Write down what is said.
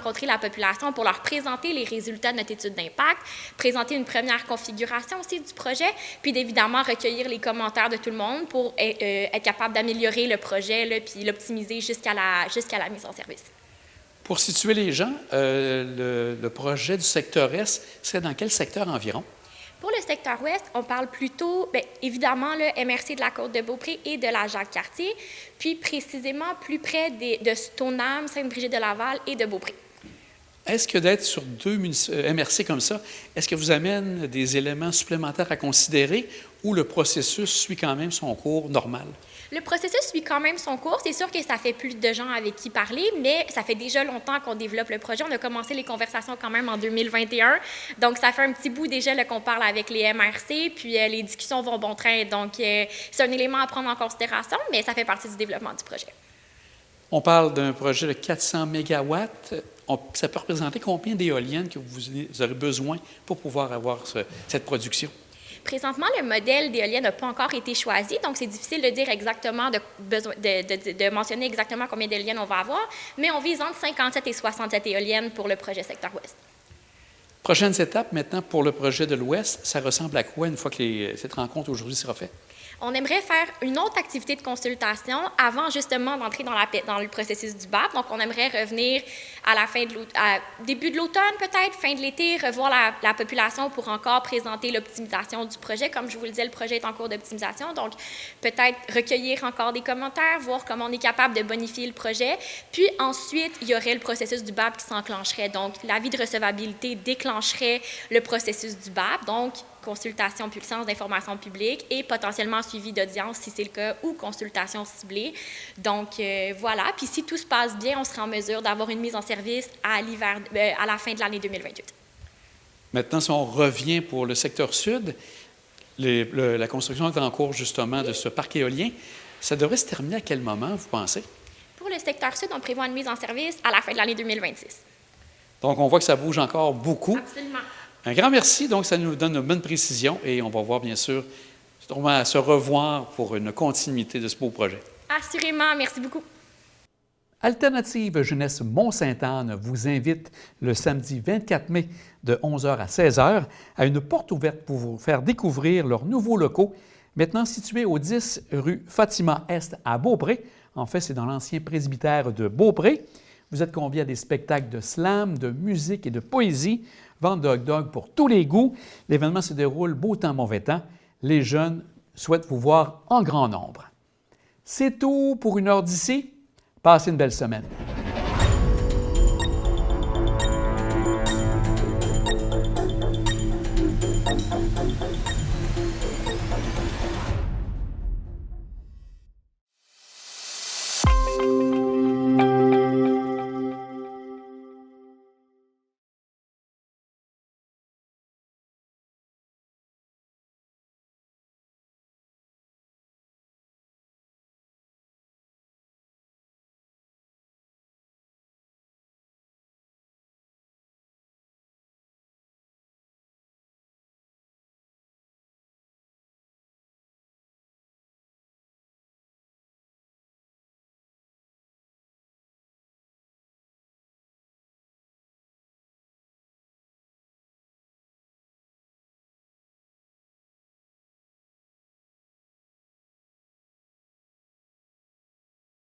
rencontrer la population pour leur présenter les résultats de notre étude d'impact, présenter une première configuration aussi du projet, puis évidemment recueillir les commentaires de tout le monde pour être capable d'améliorer le projet là, puis l'optimiser jusqu'à la mise en service. Pour situer les gens, le projet du secteur Est serait dans quel secteur environ? Pour le secteur ouest, on parle plutôt, bien, évidemment, le MRC de la Côte-de-Beaupré et de la Jacques-Cartier, puis précisément plus près de Stoneham, Sainte-Brigitte-de-Laval et de Beaupré. Est-ce que d'être sur deux MRC comme ça, est-ce que vous amène des éléments supplémentaires à considérer ou le processus suit quand même son cours normal? Le processus suit quand même son cours. C'est sûr que ça fait plus de gens avec qui parler, mais ça fait déjà longtemps qu'on développe le projet. On a commencé les conversations quand même en 2021. Donc, ça fait un petit bout déjà qu'on parle avec les MRC, puis les discussions vont bon train. Donc, c'est un élément à prendre en considération, mais ça fait partie du développement du projet. On parle d'un projet de 400 mégawatts. Ça peut représenter combien d'éoliennes que vous aurez besoin pour pouvoir avoir cette production? Présentement, le modèle d'éolienne n'a pas encore été choisi, donc c'est difficile de dire exactement, de mentionner exactement combien d'éoliennes on va avoir, mais on vise entre 57 et 67 éoliennes pour le projet secteur ouest. Prochaine étape maintenant pour le projet de l'Ouest, ça ressemble à quoi une fois que cette rencontre aujourd'hui sera faite? On aimerait faire une autre activité de consultation avant justement d'entrer dans le processus du BAP. Donc, on aimerait revenir à la fin de début de l'automne peut-être, fin de l'été, revoir la population pour encore présenter l'optimisation du projet. Comme je vous le disais, le projet est en cours d'optimisation. Donc, peut-être recueillir encore des commentaires, voir comment on est capable de bonifier le projet. Puis ensuite, il y aurait le processus du BAP qui s'enclencherait. Donc, l'avis de recevabilité déclencherait le processus du BAP. Donc, consultation puissance d'information publique et potentiellement suivi d'audience si c'est le cas ou consultation ciblée. Donc voilà, puis si tout se passe bien, on sera en mesure d'avoir une mise en service à la fin de l'année 2028. Maintenant, si on revient pour le secteur sud, la construction est en cours justement de ce parc éolien. Ça devrait se terminer à quel moment, vous pensez? Pour le secteur sud, on prévoit une mise en service à la fin de l'année 2026. Donc, on voit que ça bouge encore beaucoup. Absolument. Un grand merci. Donc, ça nous donne une bonne précision et on va voir, bien sûr, à se revoir pour une continuité de ce beau projet. Assurément. Merci beaucoup. Alternative Jeunesse Mont-Sainte-Anne vous invite le samedi 24 mai de 11h à 16h à une porte ouverte pour vous faire découvrir leurs nouveaux locaux, maintenant situés au 10 rue Fatima-Est à Beaupré. En fait, c'est dans l'ancien presbytère de Beaupré. Vous êtes conviés à des spectacles de slam, de musique et de poésie, vente de hot-dogs pour tous les goûts. L'événement se déroule beau temps, mauvais temps. Les jeunes souhaitent vous voir en grand nombre. C'est tout pour une heure d'ici. Passez une belle semaine.